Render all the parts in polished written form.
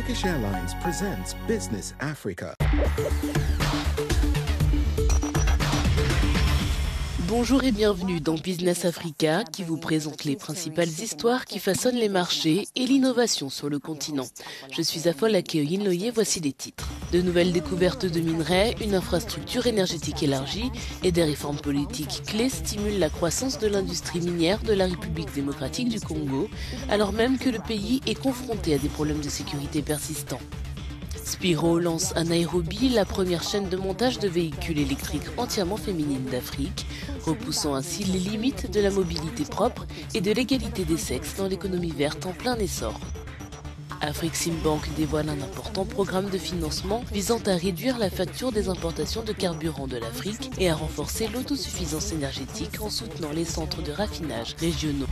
Turkish Airlines presents Business Africa. Bonjour et bienvenue dans Business Africa qui vous présente les principales histoires qui façonnent les marchés et l'innovation sur le continent. Je suis Afol Akeoyin-Loyer, voici les titres. De nouvelles découvertes de minerais, une infrastructure énergétique élargie et des réformes politiques clés stimulent la croissance de l'industrie minière de la République démocratique du Congo, alors même que le pays est confronté à des problèmes de sécurité persistants. Spiro lance à Nairobi la première chaîne de montage de véhicules électriques entièrement féminines d'Afrique, repoussant ainsi les limites de la mobilité propre et de l'égalité des sexes dans l'économie verte en plein essor. Afreximbank dévoile un important programme de financement visant à réduire la facture des importations de carburant de l'Afrique et à renforcer l'autosuffisance énergétique en soutenant les centres de raffinage régionaux.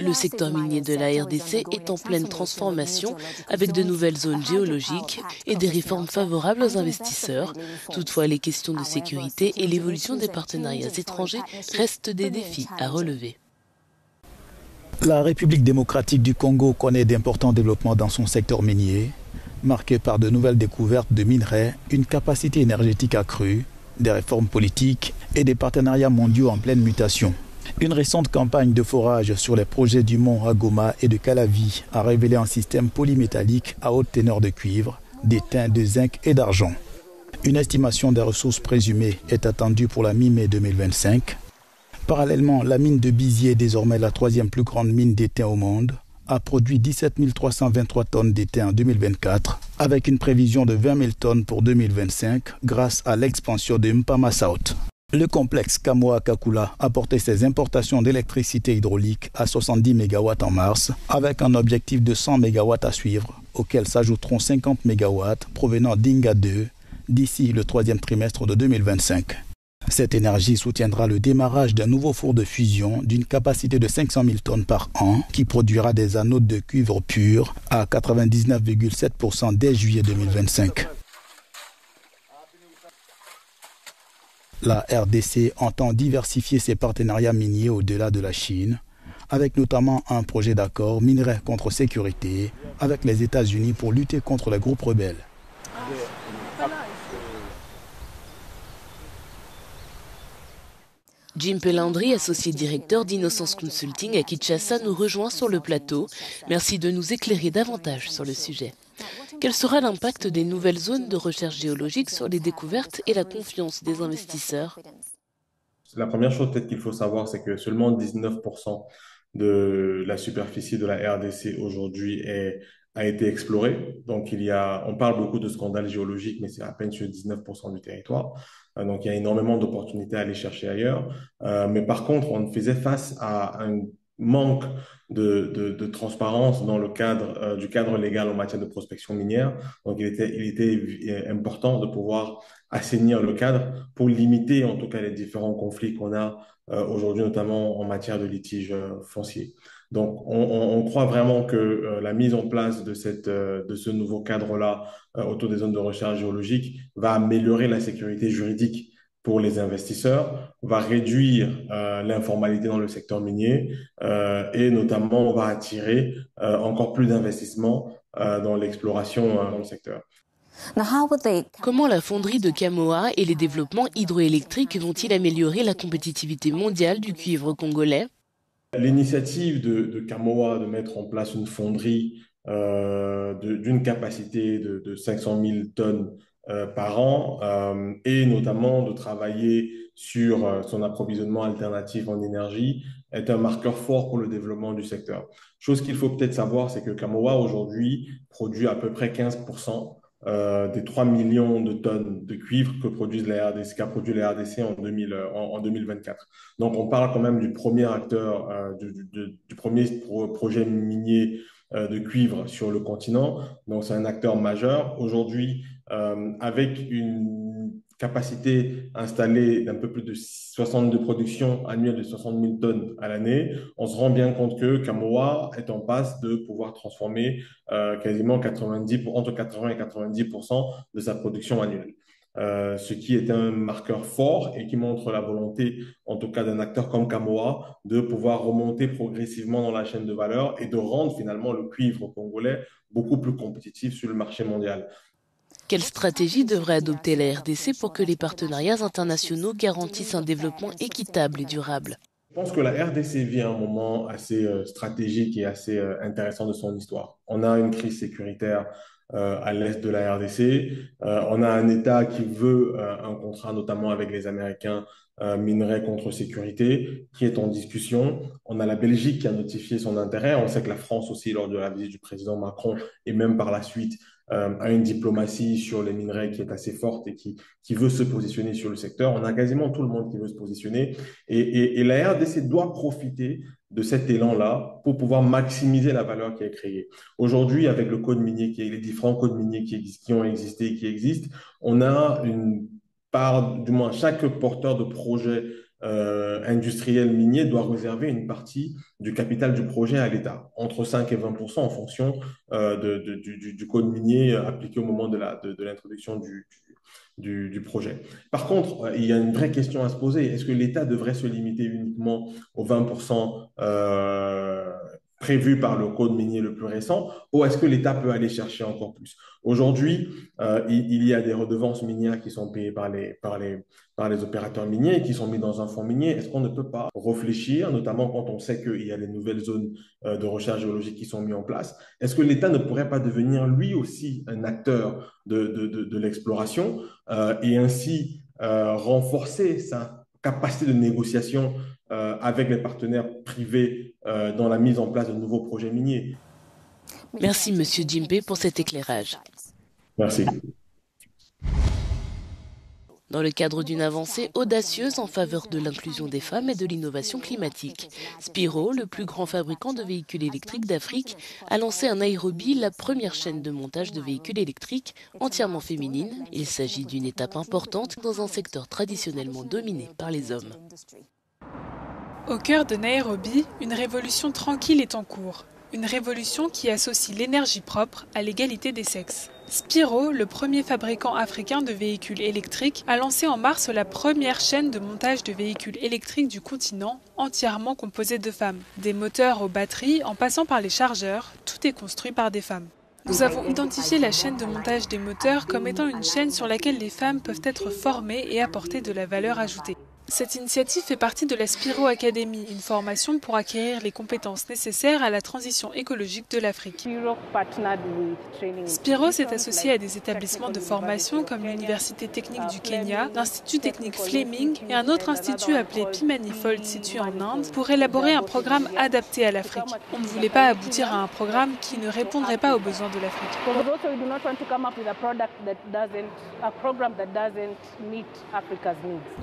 Le secteur minier de la RDC est en pleine transformation avec de nouvelles zones géologiques et des réformes favorables aux investisseurs. Toutefois, les questions de sécurité et l'évolution des partenariats étrangers restent des défis à relever. La République démocratique du Congo connaît d'importants développements dans son secteur minier, marqué par de nouvelles découvertes de minerais, une capacité énergétique accrue, des réformes politiques et des partenariats mondiaux en pleine mutation. Une récente campagne de forage sur les projets du mont Agoma et de Calavi a révélé un système polymétallique à haute teneur de cuivre, d'étain, de zinc et d'argent. Une estimation des ressources présumées est attendue pour la mi-mai 2025. Parallèlement, la mine de Bizier, désormais la troisième plus grande mine d'étain au monde, a produit 17 323 tonnes d'étain en 2024, avec une prévision de 20 000 tonnes pour 2025 grâce à l'expansion de Mpama South. Le complexe Kamoa-Kakula a porté ses importations d'électricité hydraulique à 70 MW en mars, avec un objectif de 100 MW à suivre, auxquels s'ajouteront 50 MW provenant d'Inga 2 d'ici le troisième trimestre de 2025. Cette énergie soutiendra le démarrage d'un nouveau four de fusion d'une capacité de 500 000 tonnes par an qui produira des anodes de cuivre pur à 99,7% dès juillet 2025. La RDC entend diversifier ses partenariats miniers au-delà de la Chine, avec notamment un projet d'accord minerai contre sécurité avec les États-Unis pour lutter contre les groupes rebelles. Jim Pelandri, associé directeur d'Innocence Consulting à Kinshasa, nous rejoint sur le plateau. Merci de nous éclairer davantage sur le sujet. Quel sera l'impact des nouvelles zones de recherche géologique sur les découvertes et la confiance des investisseurs? La première chose peut-être qu'il faut savoir, c'est que seulement 19% de la superficie de la RDC aujourd'hui a été explorée. Donc on parle beaucoup de scandales géologiques, mais c'est à peine sur 19% du territoire. Donc il y a énormément d'opportunités à aller chercher ailleurs. Mais par contre, on faisait face à un manque de transparence dans le cadre du cadre légal en matière de prospection minière. Donc il était important de pouvoir assainir le cadre pour limiter en tout cas les différents conflits qu'on a aujourd'hui, notamment en matière de litiges fonciers. Donc, on croit vraiment que la mise en place de ce nouveau cadre-là autour des zones de recherche géologique va améliorer la sécurité juridique pour les investisseurs, va réduire l'informalité dans le secteur minier et notamment va attirer encore plus d'investissements dans l'exploration dans le secteur. Comment la fonderie de Kamoa et les développements hydroélectriques vont-ils améliorer la compétitivité mondiale du cuivre congolais? L'initiative de Kamoa de mettre en place une fonderie d'une capacité de 500 000 tonnes par an et notamment de travailler sur son approvisionnement alternatif en énergie est un marqueur fort pour le développement du secteur. Chose qu'il faut peut-être savoir, c'est que Kamoa aujourd'hui produit à peu près 15% des 3 millions de tonnes de cuivre que produisent la RDC, qu'a produit la RDC en 2024. Donc, on parle quand même du premier acteur, du premier projet minier de cuivre sur le continent. Donc, c'est un acteur majeur. Aujourd'hui, avec une capacité installée d'un peu plus de 62 productions annuelles de 60 000 tonnes à l'année, on se rend bien compte que Kamoa est en passe de pouvoir transformer quasiment entre 80 et 90% de sa production annuelle. ce qui est un marqueur fort et qui montre la volonté, en tout cas d'un acteur comme Kamoa, de pouvoir remonter progressivement dans la chaîne de valeur et de rendre finalement le cuivre congolais beaucoup plus compétitif sur le marché mondial. Quelle stratégie devrait adopter la RDC pour que les partenariats internationaux garantissent un développement équitable et durable? Je pense que la RDC vit un moment assez stratégique et assez intéressant de son histoire. On a une crise sécuritaire à l'est de la RDC. On a un État qui veut un contrat, notamment avec les Américains, minerais contre sécurité, qui est en discussion. On a la Belgique qui a notifié son intérêt. On sait que la France aussi, lors de la visite du président Macron, et même par la suite, a une diplomatie sur les minerais qui est assez forte et qui veut se positionner sur le secteur. On a quasiment tout le monde qui veut se positionner. Et la RDC doit profiter de cet élan-là pour pouvoir maximiser la valeur qui est créée. Aujourd'hui, avec le code minier, les différents codes miniers qui ont existé et qui existent, on a une part, du moins chaque porteur de projet industriel minier doit réserver une partie du capital du projet à l'État, entre 5 et 20% en fonction du code minier appliqué au moment de l'introduction du projet. Par contre, il y a une vraie question à se poser. Est-ce que l'État devrait se limiter uniquement aux 20% prévus par le code minier le plus récent, ou est-ce que l'État peut aller chercher encore plus? Aujourd'hui, il y a des redevances minières qui sont payées par les opérateurs miniers et qui sont mis dans un fonds minier. Est-ce qu'on ne peut pas réfléchir, notamment quand on sait qu'il y a les nouvelles zones de recherche géologique qui sont mises en place? Est-ce que l'État ne pourrait pas devenir lui aussi un acteur de l'exploration et ainsi renforcer sa capacité de négociation avec les partenaires privés dans la mise en place de nouveaux projets miniers? Merci Monsieur Djimbe pour cet éclairage. Merci. Dans le cadre d'une avancée audacieuse en faveur de l'inclusion des femmes et de l'innovation climatique, Spiro, le plus grand fabricant de véhicules électriques d'Afrique, a lancé à Nairobi la première chaîne de montage de véhicules électriques entièrement féminine. Il s'agit d'une étape importante dans un secteur traditionnellement dominé par les hommes. Au cœur de Nairobi, une révolution tranquille est en cours. Une révolution qui associe l'énergie propre à l'égalité des sexes. Spiro, le premier fabricant africain de véhicules électriques, a lancé en mars la première chaîne de montage de véhicules électriques du continent, entièrement composée de femmes. Des moteurs aux batteries, en passant par les chargeurs, tout est construit par des femmes. Nous avons identifié la chaîne de montage des moteurs comme étant une chaîne sur laquelle les femmes peuvent être formées et apporter de la valeur ajoutée. Cette initiative fait partie de la Spiro Academy, une formation pour acquérir les compétences nécessaires à la transition écologique de l'Afrique. Spiro s'est associé à des établissements de formation comme l'Université technique du Kenya, l'Institut technique Fleming et un autre institut appelé Pimanifold situé en Inde pour élaborer un programme adapté à l'Afrique. On ne voulait pas aboutir à un programme qui ne répondrait pas aux besoins de l'Afrique.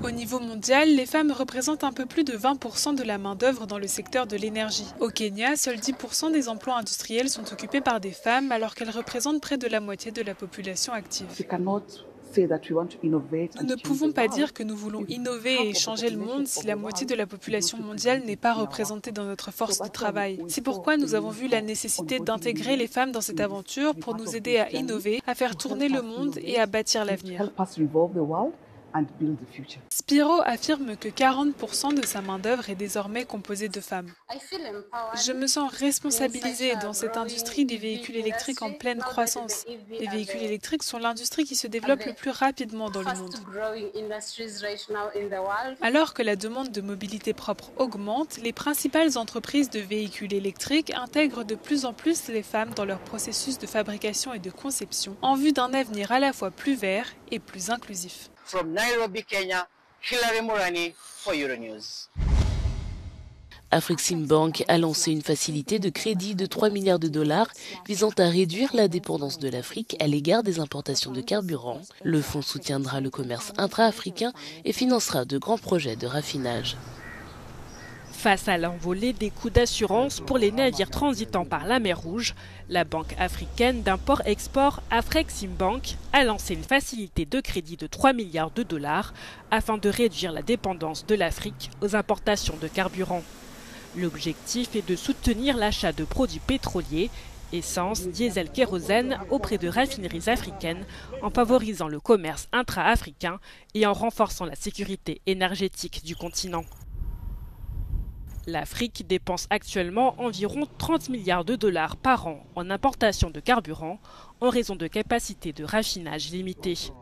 Au niveau mondial, les femmes représentent un peu plus de 20% de la main-d'œuvre dans le secteur de l'énergie. Au Kenya, seuls 10% des emplois industriels sont occupés par des femmes, alors qu'elles représentent près de la moitié de la population active. Nous ne pouvons pas dire que nous voulons innover et changer le monde si la moitié de la population mondiale n'est pas représentée dans notre force de travail. C'est pourquoi nous avons vu la nécessité d'intégrer les femmes dans cette aventure pour nous aider à innover, à faire tourner le monde et à bâtir l'avenir. Spiro affirme que 40% de sa main-d'œuvre est désormais composée de femmes. Je me sens responsabilisée dans cette industrie des véhicules électriques en pleine croissance. Les véhicules électriques sont l'industrie qui se développe le plus rapidement dans le monde. Alors que la demande de mobilité propre augmente, les principales entreprises de véhicules électriques intègrent de plus en plus les femmes dans leur processus de fabrication et de conception en vue d'un avenir à la fois plus vert et plus inclusif. From Nairobi, Kenya, Hilary Mourani for Euronews. Afreximbank a lancé une facilité de crédit de 3 milliards de dollars visant à réduire la dépendance de l'Afrique à l'égard des importations de carburant. Le fonds soutiendra le commerce intra-africain et financera de grands projets de raffinage. Face à l'envolée des coûts d'assurance pour les navires transitant par la mer Rouge, la banque africaine d'import-export Afreximbank a lancé une facilité de crédit de 3 milliards de dollars afin de réduire la dépendance de l'Afrique aux importations de carburant. L'objectif est de soutenir l'achat de produits pétroliers essence, diesel, kérosène auprès de raffineries africaines en favorisant le commerce intra-africain et en renforçant la sécurité énergétique du continent. L'Afrique dépense actuellement environ 30 milliards de dollars par an en importation de carburant en raison de capacités de raffinage limitées.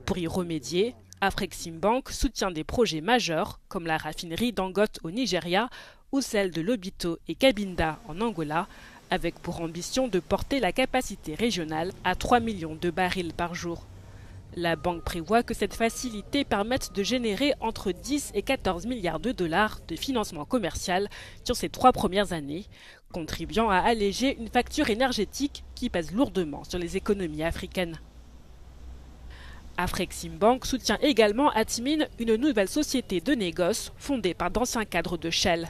Pour y remédier, Afreximbank soutient des projets majeurs comme la raffinerie Dangote au Nigeria ou celle de Lobito et Cabinda en Angola, avec pour ambition de porter la capacité régionale à 3 millions de barils par jour. La banque prévoit que cette facilité permette de générer entre 10 et 14 milliards de dollars de financement commercial sur ces 3 premières années, contribuant à alléger une facture énergétique qui pèse lourdement sur les économies africaines. Afreximbank soutient également Atmin, une nouvelle société de négoce fondée par d'anciens cadres de Shell.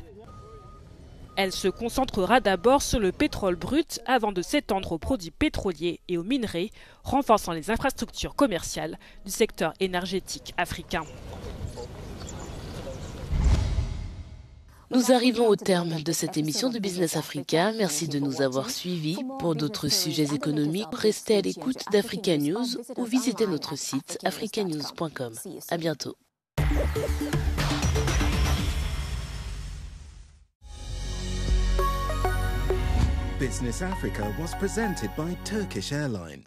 Elle se concentrera d'abord sur le pétrole brut avant de s'étendre aux produits pétroliers et aux minerais, renforçant les infrastructures commerciales du secteur énergétique africain. Nous arrivons au terme de cette émission de Business Africa. Merci de nous avoir suivis. Pour d'autres sujets économiques, restez à l'écoute d'Africa News ou visitez notre site africanews.com. À bientôt. Business Africa was presented by Turkish Airlines.